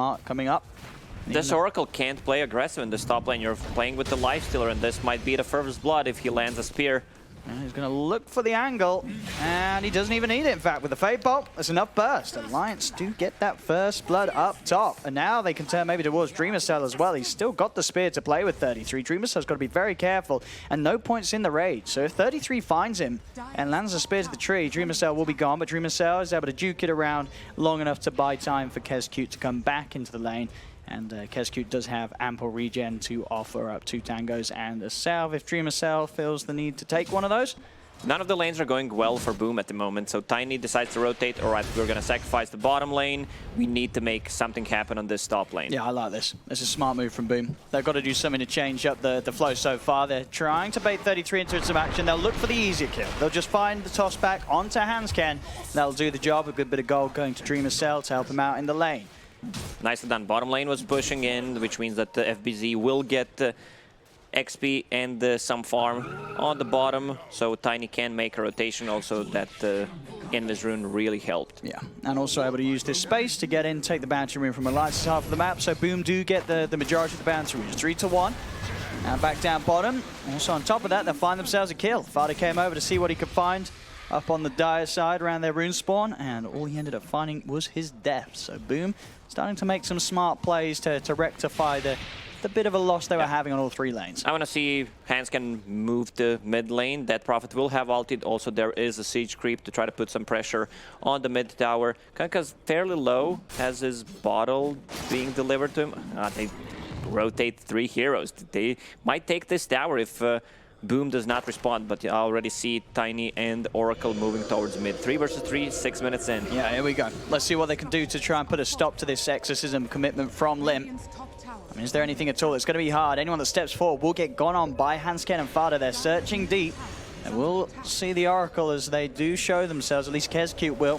smart coming up. This Oracle can't play aggressive in this top lane. You're playing with the Lifestealer, and this might be the first blood if he lands a spear. And he's going to look for the angle, and he doesn't even need it. In fact, with the Fade Bolt, there's enough burst. Alliance do get that first blood up top, and now they can turn maybe towards Dreamer Cell as well. He's still got the spear to play with 33. Dreamer Cell's got to be very careful, and no points in the raid. So if 33 finds him and lands a spear to the tree, Dreamer Cell will be gone, but Dreamer Cell is able to juke it around long enough to buy time for Kescute to come back into the lane. And Kescute does have ample regen to offer up 2 tangos and a salve if Dreamer Cell feels the need to take one of those. None of the lanes are going well for Boom at the moment, so Tiny decides to rotate. All right, we're going to sacrifice the bottom lane. We need to make something happen on this top lane. Yeah, I like this. It's a smart move from Boom. They've got to do something to change up the flow so far. They're trying to bait 33 into some action. They'll look for the easier kill. They'll just find the toss back onto Hansken. That'll do the job. A good bit of gold going to Dreamer Cell to help him out in the lane. Nicely done. Bottom lane was pushing in, which means that the FBZ will get XP and some farm on the bottom, so Tiny can make a rotation. Also, that Endless Rune really helped. Yeah, and also able to use this space to get in, take the bounty rune from Alliance's half of the map, so Boom do get the majority of the bounty runes. 3-1. Now back down bottom. Also on top of that, they'll find themselves a kill. Father came over to see what he could find up on the dire side around their rune spawn, and all he ended up finding was his death. So Boom starting to make some smart plays to rectify the bit of a loss they were having on all 3 lanes. I want to see Hansken move to mid lane. That Prophet will have ulted. Also, there is a siege creep to try to put some pressure on the mid tower. Kanka's fairly low, has his bottle being delivered to him. They rotate 3 heroes. They might take this tower if Boom does not respond, but I already see Tiny and Oracle moving towards mid. 3 versus 3, 6 minutes in. Yeah, here we go. Let's see what they can do to try and put a stop to this exorcism commitment from Limp. I mean, is there anything at all? It's going to be hard. Anyone that steps forward will get gone on by Hansken and Fada. They're searching deep, and we'll see the Oracle as they do show themselves. At least Kescute will.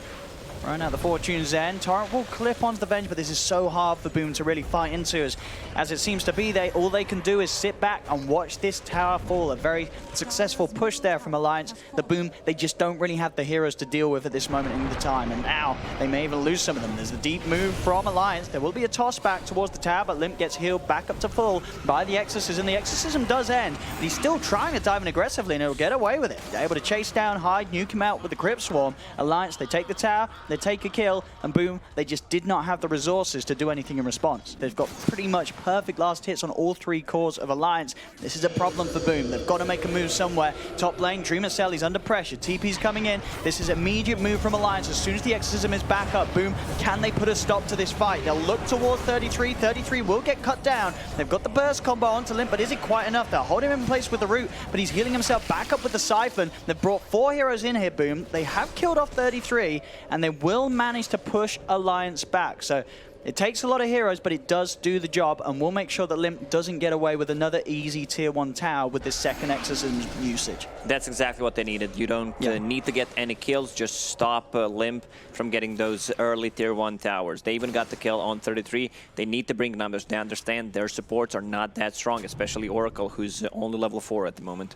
Right now, the Fortune's End. Torrent will clip onto the bench, but this is so hard for Boom to really fight into. As it seems to be, all they can do is sit back and watch this tower fall. A very successful push there from Alliance. The Boom, they just don't really have the heroes to deal with at this moment in the time. And now, they may even lose some of them. There's a deep move from Alliance. There will be a toss back towards the tower, but Limp gets healed back up to full by the Exorcism. The Exorcism does end, but he's still trying to dive in aggressively, and he'll get away with it. They're able to chase down Hyde, nuke him out with the Crypt Swarm. Alliance, they take the tower, they take a kill, and Boom, they just did not have the resources to do anything in response. They've got pretty much perfect last hits on all 3 cores of Alliance. This is a problem for Boom. They've got to make a move somewhere. Top lane, Dreamer Cell, he's under pressure. TP's coming in. This is immediate move from Alliance. As soon as the Exorcism is back up, Boom, can they put a stop to this fight? They'll look towards 33. 33 will get cut down. They've got the burst combo onto Limp, but is it quite enough? They'll hold him in place with the root, but he's healing himself back up with the Siphon. They've brought 4 heroes in here, Boom. They have killed off 33, and they will manage to push Alliance back. So it takes a lot of heroes, but it does do the job, and we'll make sure that Limp doesn't get away with another easy tier 1 tower with this second Exorcism usage. That's exactly what they needed. You don't need to get any kills, just stop Limp from getting those early tier 1 towers. They even got the kill on 33. They need to bring numbers. They understand their supports are not that strong, especially Oracle, who's only level 4 at the moment.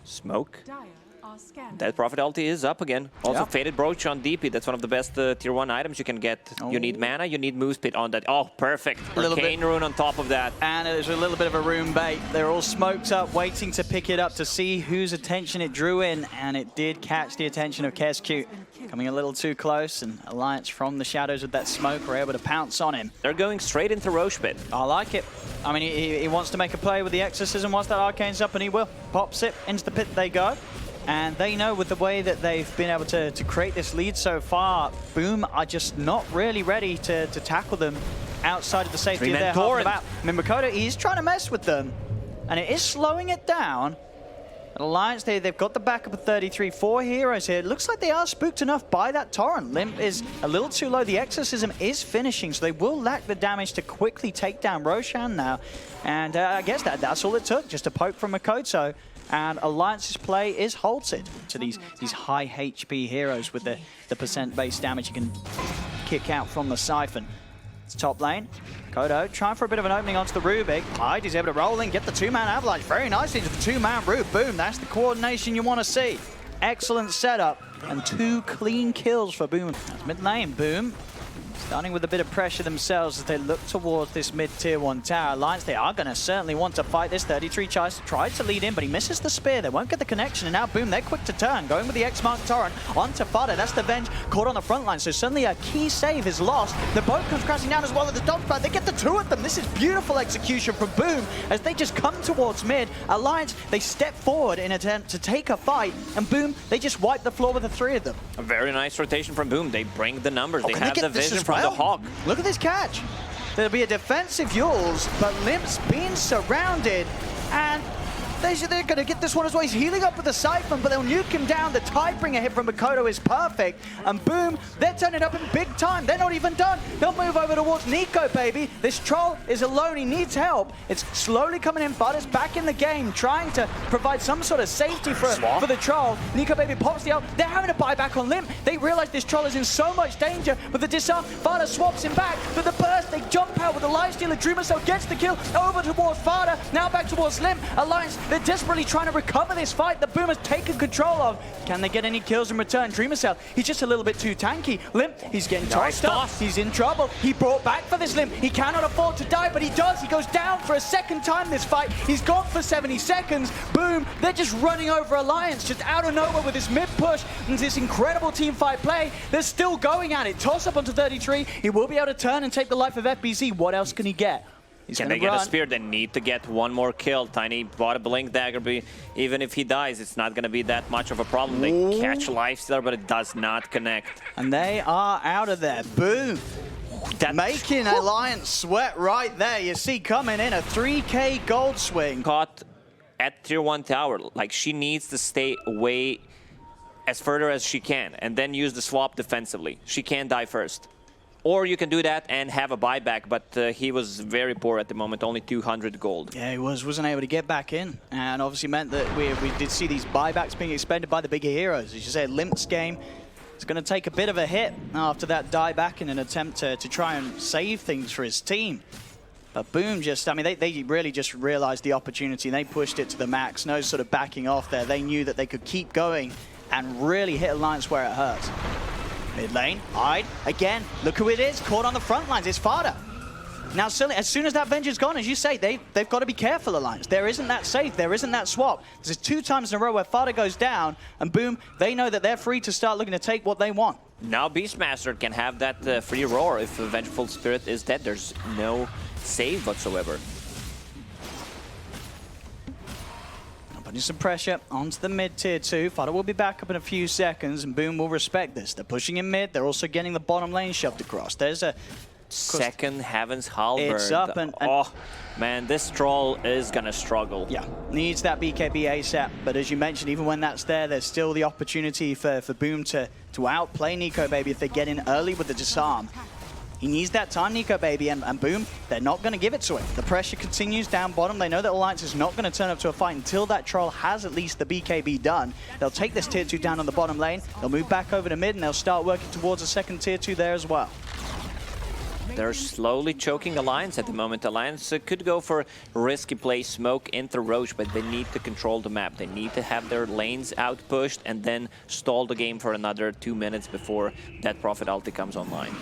Smoke. That Prophet ulti is up again. Also, Faded Brooch on DP. That's one of the best tier 1 items you can get. You need mana, you need Moose Pit on that. Oh, perfect. Arcane Rune on top of that. And there's a little bit of a rune bait. They're all smoked up, waiting to pick it up to see whose attention it drew in. And it did catch the attention of Kescute. Coming a little too close, and Alliance from the shadows with that smoke were able to pounce on him. They're going straight into Roche Pit. I like it. I mean, he wants to make a play with the Exorcism once that Arcane's up, and he will. Pops it, into the pit they go. And they know with the way that they've been able to create this lead so far, Boom are just not really ready to tackle them outside of the safety of their half of the map. I mean, Makoto is trying to mess with them, and it is slowing it down. Alliance, they've got the backup of 33, 4 heroes here. It looks like they are spooked enough by that Torrent. Limp is a little too low. The Exorcism is finishing, so they will lack the damage to quickly take down Roshan now. And I guess that's all it took, just a poke from Makoto. And Alliance's play is halted to these high HP heroes with the percent base damage you can kick out from the Siphon. It's top lane. Kodo trying for a bit of an opening onto the Rubik. Hyde is able to roll in, get the 2-man avalanche very nicely into the 2-man root. Boom, that's the coordination you want to see. Excellent setup and 2 clean kills for Boom. That's mid lane. Boom Starting with a bit of pressure themselves as they look towards this mid-tier 1 tower. Alliance, they are going to certainly want to fight this. 33 tries to lead in, but he misses the spear. They won't get the connection, and now, boom, they're quick to turn. Going with the X-Mark Torrent onto Fada. That's the Venge caught on the front line, so suddenly a key save is lost. The boat comes crashing down as well at the top spot. They get the two of them. This is beautiful execution from Boom as they just come towards mid. Alliance, they step forward in an attempt to take a fight, and Boom, they just wipe the floor with the three of them. A very nice rotation from Boom. They bring the numbers. They have the vision from the Hawk. Look at this catch. There'll be a defensive Yules, but Limp's been surrounded, and they're going to get this one as well. He's healing up with the Siphon, but they'll nuke him down. The Tidebringer hit from Makoto is perfect. And Boom, they're turning up in big time. They're not even done. They'll move over towards Nico, baby. This troll is alone. He needs help. It's slowly coming in. Fada's back in the game, trying to provide some sort of safety for the troll. Nico, baby, pops the ult. They're having a buyback on Limp. They realize this troll is in so much danger. With the disarm, Fada swaps him back. For the burst, they jump out with the lifestealer. Dreamercell gets the kill over towards Fada. Now back towards Limp. Alliance, they're desperately trying to recover this fight that Boom has taken control of. Can they get any kills in return? Dreamercell, he's just a little bit too tanky. Limp, he's getting tossed up. He's in trouble. He brought back for this Limp. He cannot afford to die, but he does. He goes down for a second time this fight. He's gone for 70 seconds. Boom, they're just running over Alliance, just out of nowhere with this mid push and this incredible team fight play. They're still going at it. Toss up onto 33. He will be able to turn and take the life of FBZ. What else can he get? Can they get a spear? They need to get one more kill. Tiny bought a Blink Dagger, but even if he dies, it's not going to be that much of a problem. They catch Lifestealer, but it does not connect. And they are out of there. Boom. Making Alliance sweat right there. You see coming in a 3K gold swing. Caught at tier 1 tower. Like, she needs to stay away as further as she can and then use the swap defensively. She can't die first. Or you can do that and have a buyback, but he was very poor at the moment, only 200 gold. Yeah, he wasn't able to get back in, and obviously meant that we did see these buybacks being expended by the bigger heroes. As you said, Limp's game is going to take a bit of a hit after that dieback in an attempt to try and save things for his team. But Boom just, I mean, they really just realized the opportunity, and they pushed it to the max. No sort of backing off there. They knew that they could keep going and really hit Alliance where it hurts. Mid lane, Hyde, again, look who it is, caught on the front lines, it's Fada. Now, as soon as that Vengeance gone, as you say, they've got to be careful, Alliance. There isn't that safe, there isn't that swap. There's 2 times in a row where Fada goes down, and Boom, they know that they're free to start looking to take what they want. Now Beastmaster can have that free roar if the Vengeful Spirit is dead. There's no save whatsoever. Putting some pressure onto the mid tier 2. Fada will be back up in a few seconds, and Boom will respect this. They're pushing in mid. They're also getting the bottom lane shoved across. There's a second Heaven's Halberd. It's up and oh man, this troll is gonna struggle. Yeah, needs that BKB ASAP. But as you mentioned, even when that's there, there's still the opportunity for Boom to outplay Nico, baby, if they get in early with the disarm. He needs that time, Nico, baby, and Boom, they're not going to give it to him. The pressure continues down bottom. They know that Alliance is not going to turn up to a fight until that troll has at least the BKB done. They'll take this tier 2 down on the bottom lane. They'll move back over to mid, and they'll start working towards a second tier 2 there as well. They're slowly choking Alliance at the moment. Alliance could go for risky play, smoke into Roche, but they need to control the map. They need to have their lanes outpushed and then stall the game for another 2 minutes before that Prophet ulti comes online.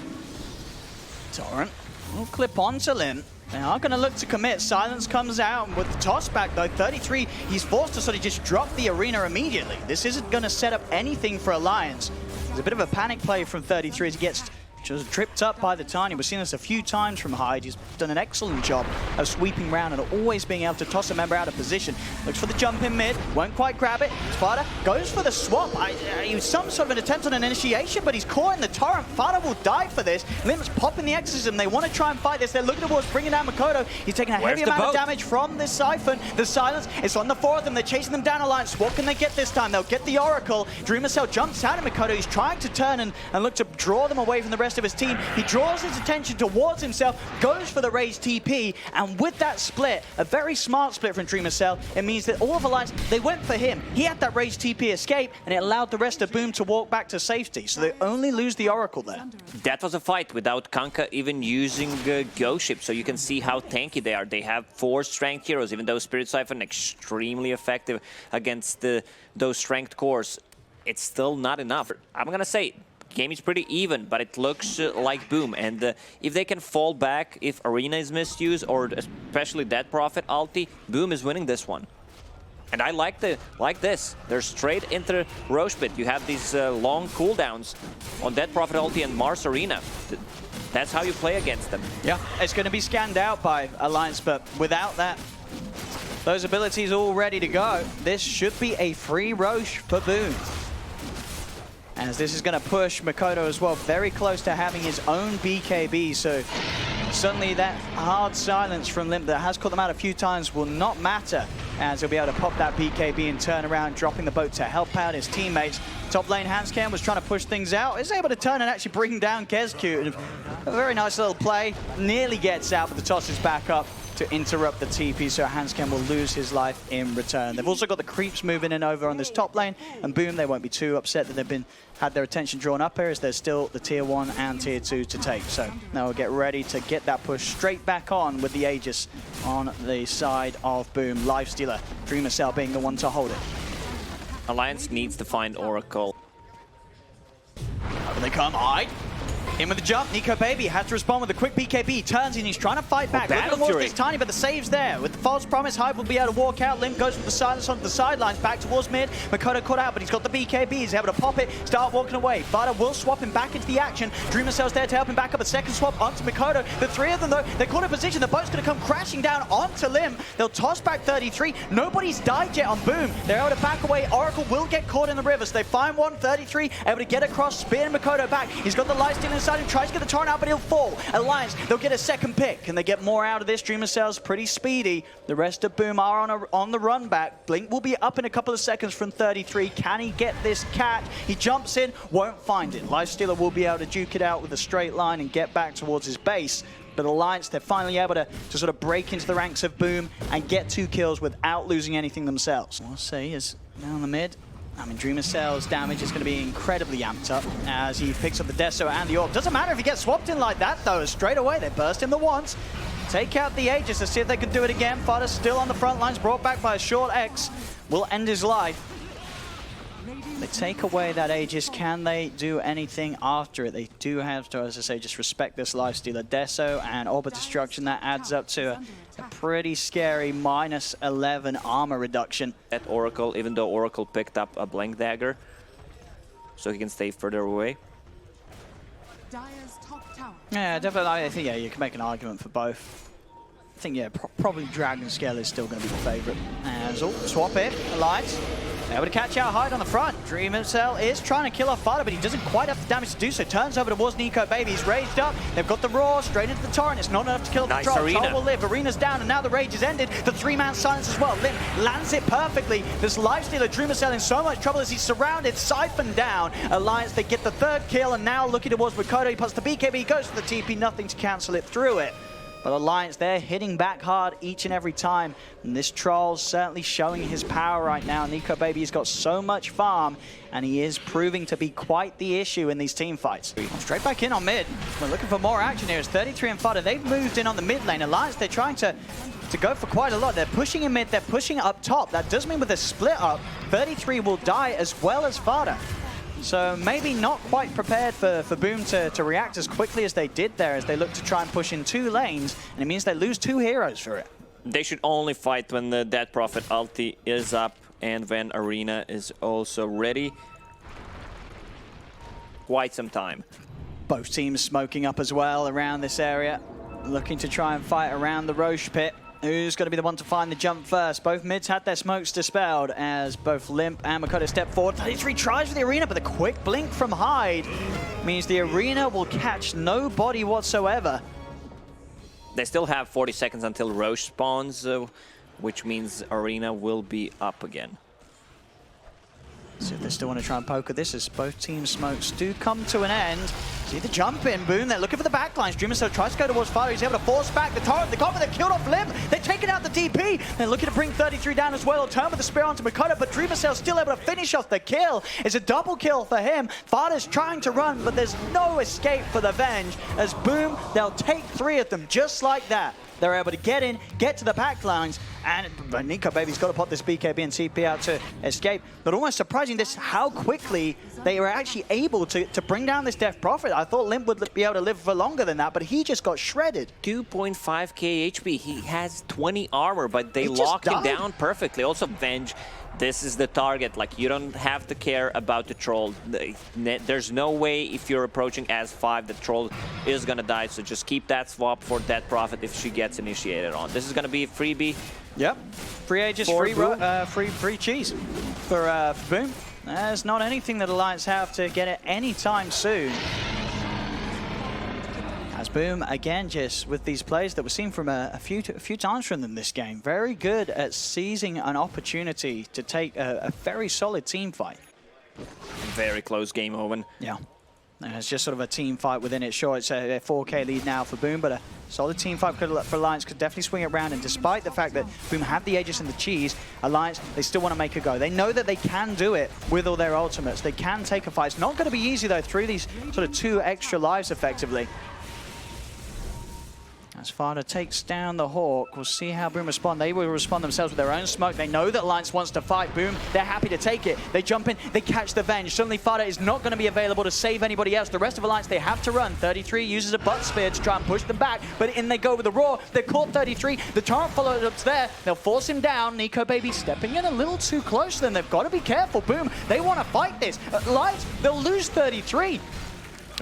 Torrent will clip onto Limp. They are going to look to commit. Silence comes out with the toss back though. 33, he's forced to sort of just drop the arena immediately. This isn't going to set up anything for Alliance. There's a bit of a panic play from 33 as he gets just tripped up by the Tiny. We've seen this a few times from Hyde. He's done an excellent job of sweeping around and always being able to toss a member out of position. Looks for the jump in mid, won't quite grab it. Fada goes for the swap. He was some sort of an attempt on an initiation, but he's caught in the torrent. Fada will die for this. Limp's popping the exorcism. They want to try and fight this. They're looking towards bringing down Makoto. He's taking a heavy amount of damage from this Siphon. The silence, it's on the 4 of them. They're chasing them down Alliance. What can they get this time? They'll get the Oracle. Dreamercell jumps out of Makoto. He's trying to turn and look to draw them away from the rest of his team. He draws his attention towards himself, goes for the raised TP, and with that split, a very smart split from Dreamercell, it means that all of Alliance, they went for him. He had that raised TP escape, and it allowed the rest of Boom to walk back to safety, so they only lose the Oracle there. That was a fight without Kanka even using Go Ship, so you can see how tanky they are. They have 4 strength heroes, even though Spirit Siphon extremely effective against those strength cores. It's still not enough. I'm gonna say, Game is pretty even, but it looks like Boom. And if they can fall back, if Arena is misused, or especially that Prophet ulti, Boom is winning this one. And I like this. They're straight into Roche Pit. You have these long cooldowns on Dead Prophet ulti and Mars Arena. That's how you play against them. Yeah, it's going to be scanned out by Alliance, but without that, those abilities all ready to go, this should be a free Roche for Boom. As this is going to push Mikoto as well very close to having his own BKB, so suddenly that hard silence from Limp that has caught them out a few times will not matter, as he'll be able to pop that BKB and turn around, dropping the boat to help out his teammates. Top lane Hanscam was trying to push things out, is able to turn and actually bring down Kezcute. A very nice little play, nearly gets out, but the toss is back up to interrupt the TP, so Hanscam will lose his life in return. They've also got the creeps moving in over on this top lane, and Boom, they won't be too upset that they've had their attention drawn up here, as there's still the tier 1 and tier 2 to take. So now we'll get ready to get that push straight back on with the Aegis on the side of Boom. Lifestealer, Dreamer Cell being the one to hold it. Alliance needs to find Oracle. Over they come, hide. In with the jump, Nico Baby has to respond with a quick BKB, turns in, he's trying to fight back. It's tiny, but the save's there. With the false promise, Hype will be able to walk out. Limp goes with the silence onto the sidelines, back towards mid. Mikoto caught out, but he's got the BKB, he's able to pop it, start walking away. Vada will swap him back into the action. Dreamer Cell's there to help him back up. A second swap onto Mikoto. The three of them, though, they're caught in position. The boat's going to come crashing down onto Limp. They'll toss back 33. Nobody's died yet on Boom. They're able to back away. Oracle will get caught in the river, so they find one. 33, able to get across, spear Mikoto back. He's got the lifesteal inside him, tries to get the torrent out, but he'll fall. Alliance, they'll get a second pick, and they get more out of this. Dreamer Cell's pretty speedy. The rest of Boom are on the run back. Blink will be up in a couple of seconds from 33. Can he get this catch? He jumps in, won't find it. Lifestealer will be able to duke it out with a straight line and get back towards his base. But Alliance, they're finally able to sort of break into the ranks of Boom and get 2 kills without losing anything themselves. We'll see is down the mid. I mean, Dreamer Cell's damage is going to be incredibly amped up as he picks up the Deso and the Orb. Doesn't matter if he gets swapped in like that, though. Straight away, they burst him the once. Take out the Aegis to see if they can do it again. Fada's still on the front lines, brought back by a short X. Will end his life. They take away that Aegis. Can they do anything after it? They do have to, as I say, just respect this lifestealer. Deso and Orb of Destruction, that adds up to a pretty scary minus 11 armor reduction. At Oracle, even though Oracle picked up a Blank Dagger, so he can stay further away. Yeah, definitely. I think, yeah, you can make an argument for both. I think, yeah, probably Dragon Scale is still going to be the favorite. As swap it, Alliance. Able to catch out Hyde on the front. Dreamer Cell is trying to kill off Fada, but he doesn't quite have the damage to do so. Turns over towards Nico Baby. He's raised up. They've got the Roar straight into the torrent. It's not enough to kill the drop. Troll will live. Arena's down, and now the rage is ended. The 3-man silence as well. Limp lands it perfectly. This lifestealer, Dreamer Cell, in so much trouble as he's surrounded, siphoned down. Alliance, they get the 3rd kill, and now looking towards Mikoto. He puts the BKB, goes for the TP, nothing to cancel it through it. But Alliance, they're hitting back hard each and every time. And this Troll's certainly showing his power right now. Nico Baby has got so much farm, and he is proving to be quite the issue in these team fights. Straight back in on mid. We're looking for more action here. It's 33 and Fada. They've moved in on the mid lane. Alliance, they're trying to go for quite a lot. They're pushing in mid, they're pushing up top. That does mean with a split up, 33 will die as well as Fada. So maybe not quite prepared for Boom to react as quickly as they did there, as they look to try and push in 2 lanes, and it means they lose 2 heroes for it. They should only fight when the Dead Prophet ulti is up and when Arena is also ready. Quite some time. Both teams smoking up as well around this area, looking to try and fight around the Roche pit. Who's going to be the one to find the jump first? Both mids had their smokes dispelled as both Limp and Mikoto step forward. 33 tries for the Arena, but the quick blink from Hyde means the Arena will catch nobody whatsoever. They still have 40 seconds until Roche spawns, which means Arena will be up again. See if they still want to try and poke at this as both teams' smokes do come to an end. See the jump in, Boom. They're looking for the backlines. Dreamer Cell tries to go towards Fire. He's able to force back the torrent. They got him, they killed off Limp. They're taking out the DP. They're looking to bring 33 down as well. Turn with the spear onto Mikoto, but Dreamer Cell's still able to finish off the kill. It's a double kill for him. Fada's trying to run, but there's no escape for the Venge. As Boom, they'll take 3 of them just like that. They're able to get in, get to the back lines, and NicoBaby's got to pop this BKB and TP out to escape. But almost surprising this how quickly they were actually able to bring down this Death Prophet. I thought Limp would be able to live for longer than that, but he just got shredded. 2.5k HP. He has 20 armor, but they locked him down perfectly. Also, Venge. This is the target. Like, you don't have to care about the troll. There's no way if you're approaching as 5 the troll is gonna die. So just keep that swap for that Prophet if she gets initiated on. This is gonna be a freebie. Yep. Free Aegis, free cheese for Boom. There's not anything that Alliance have to get it anytime soon. As Boom, again, just with these plays that we've seen from a few times from them this game, very good at seizing an opportunity to take a very solid team fight. Very close game, Owen. Yeah. And it's just sort of a team fight within it. Sure, it's a 4K lead now for Boom, but a solid team fight for Alliance could definitely swing it around. And despite the fact that Boom have the Aegis and the cheese, Alliance, they still want to make a go. They know that they can do it with all their ultimates. They can take a fight. It's not going to be easy, though, through these sort of 2 extra lives, effectively. As Fada takes down the Hawk, we'll see how Boom respond. They will respond themselves with their own smoke. They know that Alliance wants to fight. Boom, they're happy to take it. They jump in, they catch the Venge. Suddenly Fada is not going to be available to save anybody else. The rest of Alliance, they have to run. 33 uses a butt spear to try and push them back, but in they go with the Roar. They're caught 33. The Torrent follows up there. They'll force him down. NicoBaby stepping in a little too close to them. They've got to be careful. Boom, they want to fight this. Alliance, they'll lose 33.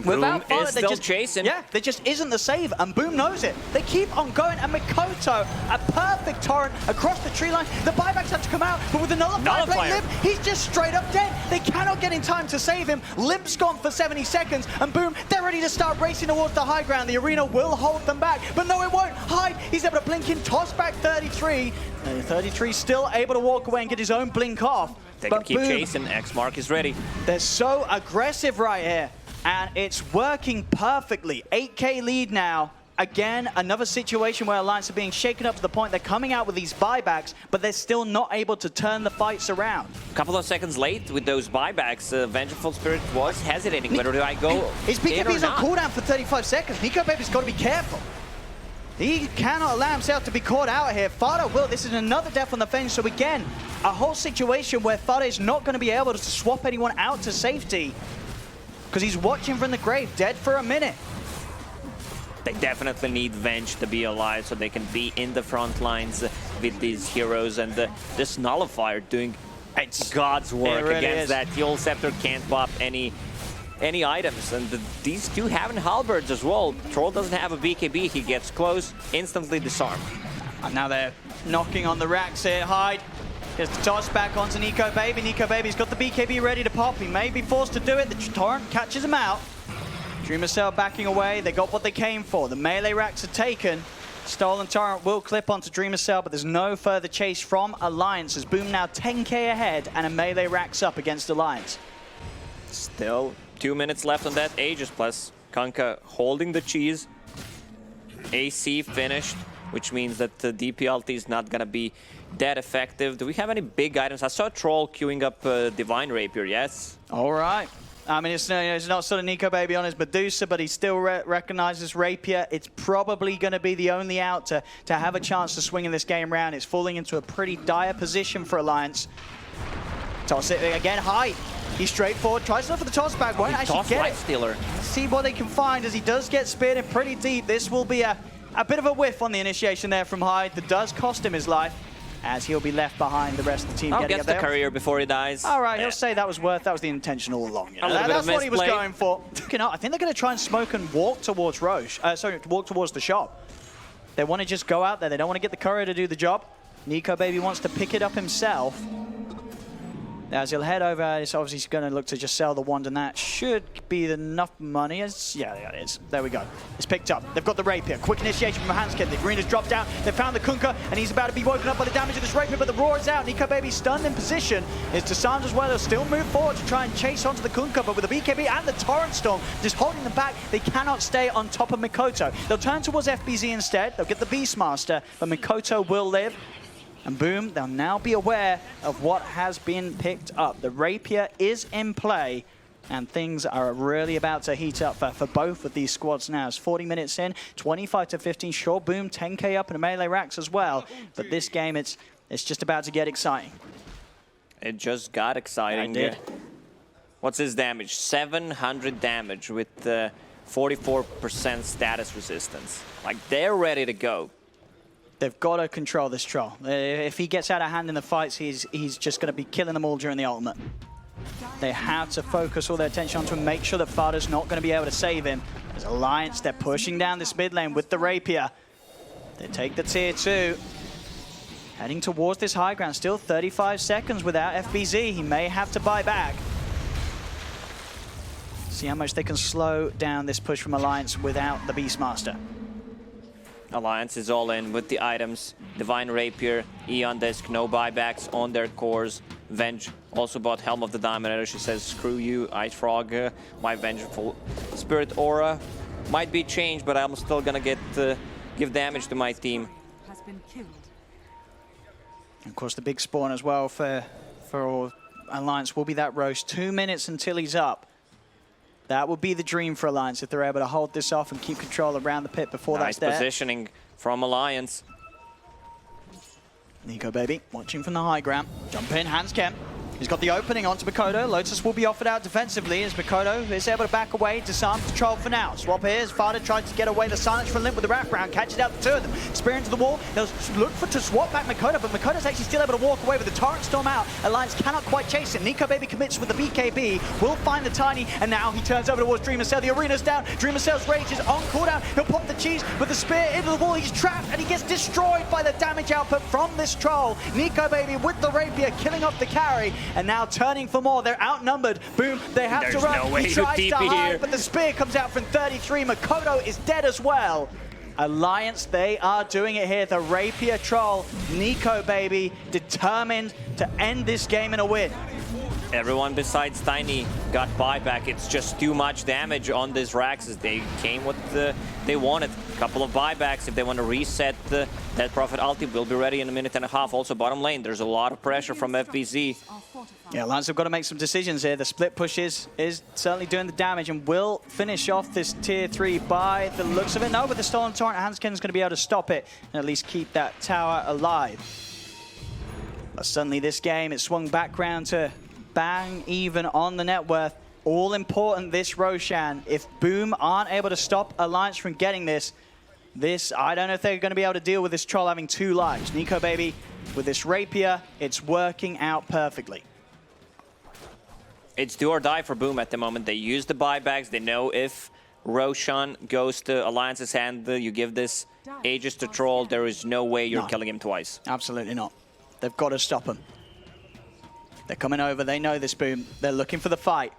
Boom is still chasing. Yeah, there just isn't the save, and Boom knows it. They keep on going, and Mikoto, a perfect torrent across the tree line. The buybacks have to come out, but with the nullifier playing Limp, he's just straight up dead. They cannot get in time to save him. Limp's gone for 70 seconds, and Boom, they're ready to start racing towards the high ground. The arena will hold them back, but no, it won't. Hyde, he's able to blink in, toss back 33. 33 still able to walk away and get his own blink off. They can keep chasing. X-Mark is ready. They're so aggressive right here. And it's working perfectly. 8K lead now. Again, another situation where Alliance are being shaken up to the point they're coming out with these buybacks, but they're still not able to turn the fights around. A couple of seconds late with those buybacks, Vengeful Spirit was hesitating. Whether do I go His BKB's on cooldown for 35 seconds. NicoBaby's got to be careful. He cannot allow himself to be caught out here. Fada will. This is another death on the Venge. So again, a whole situation where Fada is not going to be able to swap anyone out to safety, because he's watching from the grave, dead for a minute. They definitely need Venge to be alive so they can be in the front lines with these heroes. And this Nullifier doing God's work against that. The old Scepter can't pop any items. And these two having halberds as well. Troll doesn't have a BKB. He gets close, instantly disarmed. And now they're knocking on the racks here. Hyde gets the toss back onto NicoBaby. NicoBaby's got the BKB ready to pop. He may be forced to do it. The Torrent catches him out. Dreamer Cell backing away. They got what they came for. The melee racks are taken. Stolen Torrent will clip onto Dreamer Cell, but there's no further chase from Alliance as Boom now 10k ahead and a melee racks up against Alliance. Still 2 minutes left on that Aegis, plus Kanka holding the cheese. AC finished, which means that the DPLT is not going to be that effective. Do we have any big items? I saw Troll queuing up Divine Rapier, yes? All right. I mean, it's not sort of NicoBaby on his Medusa, but he still recognizes Rapier. It's probably going to be the only out to have a chance to swing in this game round. It's falling into a pretty dire position for Alliance. Toss it again, Hyde. He's straightforward, tries to look for the toss back, won't actually get it. Stealer. See what they can find as he does get speared in pretty deep. This will be a bit of a whiff on the initiation there from Hyde. That does cost him his life, as he'll be left behind the rest of the team. I'll get the courier before he dies. All right, he'll say that was the intention all along. You know? That's what he was going for. I think they're going to try and smoke and walk towards Roche. Walk towards the shop. They want to just go out there. They don't want to get the courier to do the job. NicoBaby wants to pick it up himself. As he'll head over, it's obviously going to look to just sell the wand, and that should be enough money. Yeah, it is. There we go. It's picked up. They've got the Rapier. Quick initiation from Hanskin. The arena's dropped down. They found the Kunkka, and he's about to be woken up by the damage of this Rapier, but the Roar is out. NicoBaby stunned in position. It's Desarmed as well. They'll still move forward to try and chase onto the Kunkka, but with the BKB and the Torrent Storm just holding them back, they cannot stay on top of Mikoto. They'll turn towards FBZ instead. They'll get the Beastmaster, but Mikoto will live. And Boom, they'll now be aware of what has been picked up. The Rapier is in play. And things are really about to heat up for both of these squads now. It's 40 minutes in, 25-15. Sure, Boom, 10k up in the melee racks as well. But this game, it's just about to get exciting. It just got exciting. It did. What's his damage? 700 damage with 44% status resistance. Like, they're ready to go. They've got to control this troll. If he gets out of hand in the fights, he's just going to be killing them all during the ultimate. They have to focus all their attention onto him, make sure that Fada's not going to be able to save him. As Alliance, they're pushing down this mid lane with the Rapier. They take the tier 2. Heading towards this high ground, still 35 seconds without FBZ. He may have to buy back. See how much they can slow down this push from Alliance without the Beastmaster. Alliance is all in with the items. Divine Rapier, Eon Disc, no buybacks on their cores. Venge also bought Helm of the Dominator. She says, screw you, Ice Frog. My Vengeful Spirit Aura might be changed, but I'm still gonna give damage to my team. Of course, the big spawn as well for Alliance will be that roast. 2 minutes until he's up. That would be the dream for Alliance if they're able to hold this off and keep control around the pit before that's there. Nice positioning from Alliance. Nico Baby watching from the high ground. Jump in, Hansken. He's got the opening onto Mikoto. Lotus will be offered out defensively as Mikoto is able to back away, disarm control for now. Swap here as Fada tries to get away the silence from Limp with the wraparound, catches out the two of them. Spear into the wall. They'll look to swap back Mikoto, but Mikoto's actually still able to walk away with the Torrent Storm out. Alliance cannot quite chase him. Nico Baby commits with the BKB, will find the Tiny, and now he turns over towards Dreamer Cell. The arena's down. Dreamer Cell's rage is on cooldown. He'll pop the cheese with the spear into the wall. He's trapped, and he gets destroyed by the damage output from this troll. Nico Baby with the Rapier, killing off the carry, and now turning for more. They're outnumbered. Boom, they have to run. No way he tries to hide, here. but the spear comes out from 33. Mikoto is dead as well. Alliance, they are doing it here. The Rapier troll, Nico Baby, determined to end this game in a win. Everyone besides Tiny got buyback. It's just too much damage on these racks as they came what they wanted. A couple of buybacks if they want to reset that Prophet ulti will be ready in a minute and a half. Also bottom lane, there's a lot of pressure from FBZ. Yeah, Alliance have got to make some decisions here. The split push is certainly doing the damage and will finish off this tier 3 by the looks of it. No, but the Stolen Torrent, Hansken's going to be able to stop it and at least keep that tower alive. But suddenly this game, it swung back round to bang even on the net worth. All important this Roshan. If Boom aren't able to stop Alliance from getting this, I don't know if they're going to be able to deal with this troll having 2 lives. Nico Baby with this Rapier, it's working out perfectly. It's do or die for Boom at the moment. They use the buybacks. They know if Roshan goes to Alliance's hand, you give this Aegis to troll, there is no way you're killing him twice. Absolutely not. They've got to stop him. They're coming over, they know this Boom. They're looking for the fight.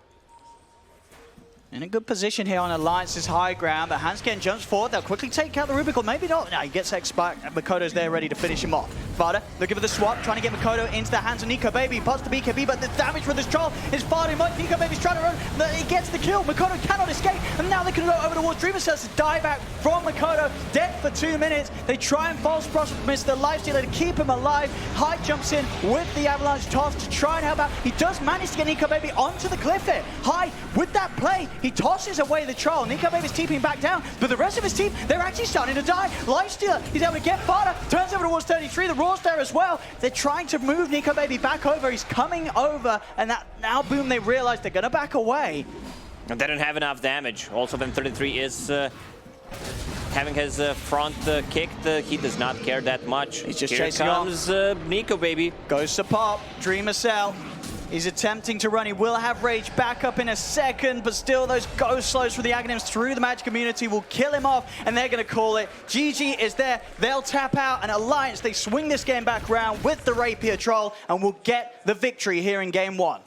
In a good position here on Alliance's high ground, but Hansken jumps forward. They'll quickly take out the Rubicon. Maybe not. No, he gets X back. Mikoto's there ready to finish him off. Fada looking for the swap, trying to get Mikoto into the hands of Nico Baby. Pots the BKB, but the damage from this troll is far too much. Nico Baby's trying to run. He gets the kill. Mikoto cannot escape. And now they can go over towards Dreamer Cells to die back from Mikoto. Dead for 2 minutes. They try and false miss the lifestealer to keep him alive. Hyde jumps in with the Avalanche toss to try and help out. He does manage to get Nico Baby onto the cliff here. Hyde, with that play, he tosses away the troll. Nico Baby's TPing back down, but the rest of his team, they're actually starting to die. Lifestealer, he's able to get Fada, turns over towards 33. The Raw's there as well. They're trying to move Nico Baby back over. He's coming over, and that now Boom, they realize they're going to back away. And they don't have enough damage. Also, then 33 is having his front kicked. He does not care that much. He's just Here chasing comes Nico Baby. Goes to pop. Dreamer Cell. He's attempting to run. He will have Rage back up in a second, but still those ghost slows for the Aghanims through the magic immunity will kill him off, and they're going to call it. GG is there. They'll tap out, and Alliance, they swing this game back around with the Rapier Troll and will get the victory here in Game 1.